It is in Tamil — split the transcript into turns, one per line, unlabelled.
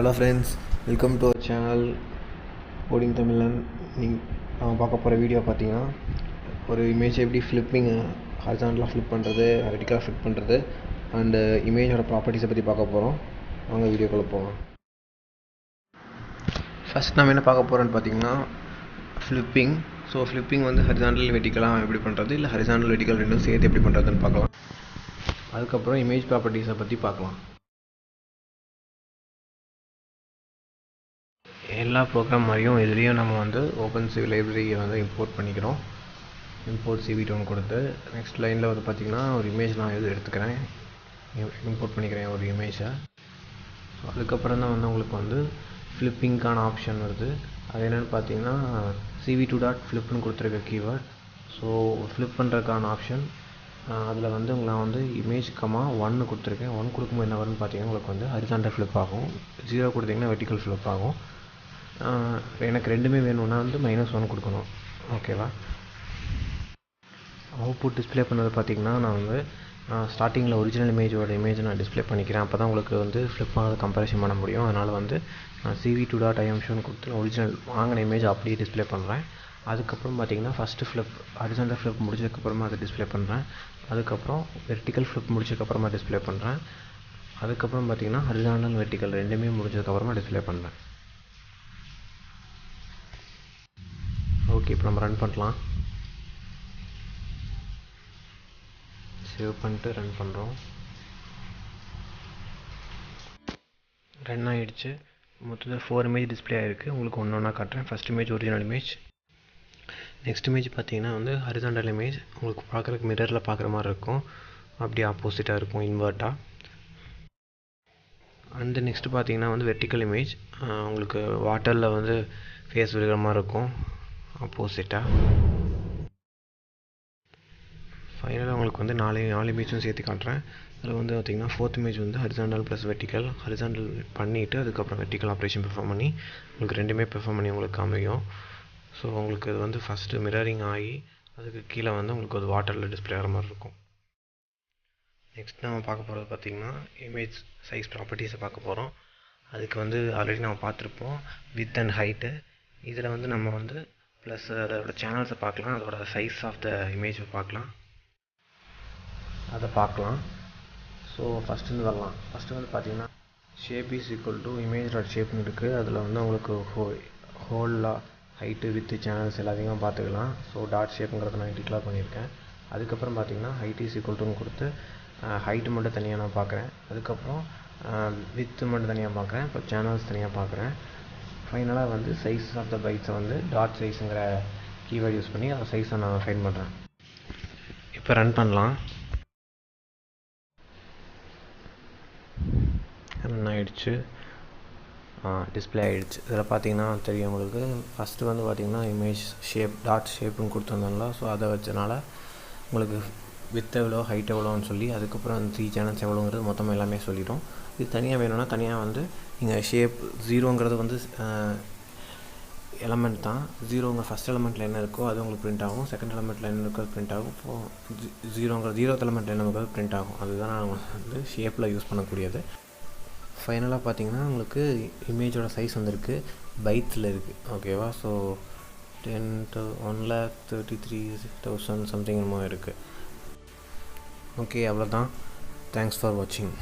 Hello friends, welcome to our channel coding Tamizhan. நம்ம பார்க்க போகிற வீடியோ பார்த்தீங்கன்னா, ஒரு இமேஜ் எப்படி ஹாரிசாண்டலாக ஃப்ளிப் பண்ணுறது, வெர்டிக்கலாக ஃப்ளிப் பண்ணுறது அண்டு இமேஜோட ப்ராப்பர்ட்டிஸை பற்றி பார்க்க போகிறோம். வாங்க வீடியோக்குள்ளே போகலாம். ஃபஸ்ட் நம்ம என்ன பார்க்க போகிறோன்னு பார்த்தீங்கன்னா ஃப்ளிப்பிங். ஸோ ஃப்ளிப்பிங் ஹரிசாண்டல் வெர்டிக்கலாக எப்படி பண்ணுறது, இல்லை ஹரிசாண்டல் வெர்டிக்கல் ரெண்டும் சேர்த்து எப்படி பண்ணுறதுன்னு பார்க்கலாம். அதுக்கப்புறம் இமேஜ் ப்ராப்பர்ட்டிஸை பற்றி பார்க்கலாம். எல்லா ப்ரோக்ராம் மாதிரியும் இதுலேயும் நம்ம ஓப்பன்சிவி லைப்ரரியை இம்போர்ட் பண்ணிக்கிறோம். இம்போர்ட் CV2 கொடுத்து நெக்ஸ்ட் லைனில் பார்த்திங்கன்னா ஒரு இமேஜ் நான் எடுத்துக்கிறேன், இம்போர்ட் பண்ணிக்கிறேன் ஒரு இமேஜை. ஸோ அதுக்கப்புறம் தான் உங்களுக்கு ஃப்ளிப்பிங்க்கான ஆப்ஷன் வருது. அது என்னென்னு பார்த்தீங்கன்னா CV2.flipனு கொடுத்துருக்க கீவேர்ட். ஸோ ஃப்ளிப் பண்ணுறதுக்கான ஆப்ஷன் அதில் நான் இமேஜ் 1 கொடுத்துருக்கேன். 1 கொடுக்கும்போது என்ன வரும்னு பார்த்தீங்கன்னா உங்களுக்கு ஹரிசாண்டல் ஃப்ளிப் ஆகும். 0 கொடுத்தீங்கன்னா வெர்டிக்கல் ஃப்ளிப் ஆகும். எனக்கு ரெண்டுமே வேணும்னா -1 கொடுக்கணும். ஓகேவா? அவுட்புட் டிஸ்பிளே பண்ணது பார்த்திங்கன்னா நான் ஸ்டார்டிங்கில் ஒரிஜினல் இமேஜை நான் டிஸ்பிளே பண்ணிக்கிறேன். அப்போ தான் உங்களுக்கு ஃப்ளிப் ஆனது கம்பேரிஷன் பண்ண முடியும். அதனால் நான் CV2.imshow கொடுத்து ஒரிஜினல் வாங்கின இமேஜ் அப்படியே டிஸ்பிளே பண்ணுறேன். அதுக்கப்புறம் பார்த்திங்கன்னா ஃபஸ்ட்டு ஃப்ளிப் ஹரிசாண்டல் ஃப்ளிப் முடிச்சதுக்கப்புறமா அதை டிஸ்பிளே பண்ணுறேன். அதுக்கப்புறம் வெர்டிக்கல் ஃப்ளிப் முடிச்சதுக்கப்புறமா டிஸ்பிளே பண்ணுறேன். அதுக்கப்புறம் பார்த்திங்கன்னா ஹரிசாண்டல் வெர்டிக்கல் ரெண்டுமே முடிச்சதுக்கப்புறமா டிஸ்பிளே பண்ணுறேன். ஓகே, இப்போ நம்ம ரன் பண்ணலாம். சேவ் பண்ணிட்டு ரன் பண்ணுறோம். ரன் ஆகிடுச்சு. மொத்தத்தில் 4 இமேஜ் டிஸ்பிளே ஆகிருக்கு. உங்களுக்கு ஒன்று ஒன்றா காட்டுறேன். First image original image, next image பார்த்தீங்கன்னா ஹரிசாண்டல் இமேஜ். உங்களுக்கு பார்க்குறதுக்கு மிரரில் பார்க்குற மாதிரி இருக்கும், அப்படியே ஆப்போசிட்டாக இருக்கும், இன்வெர்ட்டாக. அண்டு நெக்ஸ்ட்டு பார்த்தீங்கன்னா வெர்டிக்கல் இமேஜ். உங்களுக்கு வாட்டரில் ஃபேஸ் விழுகிற மாதிரி இருக்கும், ஆப்போசிட்டாக. ஃபைனலாக உங்களுக்கு 4 இமேஜும் சேர்த்து காட்டுறேன். அதில் பார்த்திங்கன்னா 4th image horizontal plus vertical. Horizontal பண்ணிவிட்டு அதுக்கப்புறம் வெர்டிக்கல் ஆப்ரேஷன் பெர்ஃபார்ம் பண்ணி உங்களுக்கு ரெண்டுமே பெர்ஃபார்ம் பண்ணி உங்களுக்கு காமிக்கும். ஸோ உங்களுக்கு இது ஃபஸ்ட்டு மிரரிங் ஆகி அதுக்கு கீழே உங்களுக்கு ஒரு வாட்டரில் டிஸ்பிளே ஆகிற மாதிரி இருக்கும். நெக்ஸ்ட் நம்ம பார்க்க போகிறது பார்த்திங்கன்னா இமேஜ் சைஸ் ப்ராப்பர்ட்டிஸை பார்க்க போகிறோம். அதுக்கு ஆல்ரெடி நம்ம பார்த்துருப்போம், வித் அண்ட் ஹைட்டு. இதில் நம்ம ப்ளஸ் அதோட சேனல்ஸை பார்க்கலாம், அதோட சைஸ் ஆஃப் த இமேஜை பார்க்கலாம், அதை பார்க்கலாம். ஸோ ஃபஸ்ட்டு வரலாம். ஃபஸ்ட்டு பார்த்திங்கன்னா ஷேப் இஸ் ஈக்குவல் டு image.shapeனு இருக்குது. அதில் உங்களுக்கு ஹோலாக ஹைட்டு வித்து சேனல்ஸ் எல்லாத்தையும் பார்த்துக்கலாம். ஸோ .shapeங்கிறத நான் டிக்ளேர் பண்ணியிருக்கேன். அதுக்கப்புறம் பார்த்திங்கன்னா ஹைட் இஸ் ஈக்குவல் டுன்னு கொடுத்து ஹைட்டு மட்டும் தனியாக நான் பார்க்குறேன். அதுக்கப்புறம் வித்து மட்டும் தனியாக பார்க்குறேன். இப்போ சேனல்ஸ் தனியாக பார்க்குறேன். ஃபைனலாக சைஸ் ஆஃப் த பைட்ஸை .sizeங்கிற கீவேர்ட் யூஸ் பண்ணி அந்த சைஸை நான் ஃபைண்ட் பண்ணுறேன். இப்போ ரன் பண்ணலாம். ரன் ஆகிடுச்சு, டிஸ்பிளே ஆகிடுச்சு. இதில் பார்த்தீங்கன்னா தெரியும் உங்களுக்கு. ஃபஸ்ட்டு பார்த்திங்கன்னா இமேஜ் ஷேப்னு கொடுத்துருந்தாங்களா, ஸோ அதை வச்சனால உங்களுக்கு வித் எவ்வளோ ஹைட் எவ்வளோன்னு சொல்லி அதுக்கப்புறம் 3 சேனல்ஸ் எவ்வளோங்கிறது மொத்தமாக எல்லாமே சொல்லிடும். இது தனியாக வேணும்னா தனியாக நீங்கள் ஷேப் 0ங்கிறது எலமெண்ட் தான். 0ங்கிற ஃபஸ்ட் எலமெண்ட்டில் என்ன இருக்கோ அது உங்களுக்கு பிரிண்ட் ஆகும். செகண்ட் எலமெண்ட்டில் என்ன இருக்கோ அது பிரிண்ட் ஆகும். இப்போது 0th எலமெண்ட்டில் என்ன இருக்கோ அது பிரிண்ட் ஆகும். அதுதான் நான் ஷேப்பில் யூஸ் பண்ணக்கூடியது. ஃபைனலாக பார்த்தீங்கன்னா உங்களுக்கு இமேஜோட சைஸ் பைட்ஸில் இருக்குது. ஓகேவா? ஸோ 1,33,000 சம்திங் என்னமோ இருக்குது. ஓகே, அவ்வளோதான். தேங்க்ஸ் ஃபார் வாட்சிங்.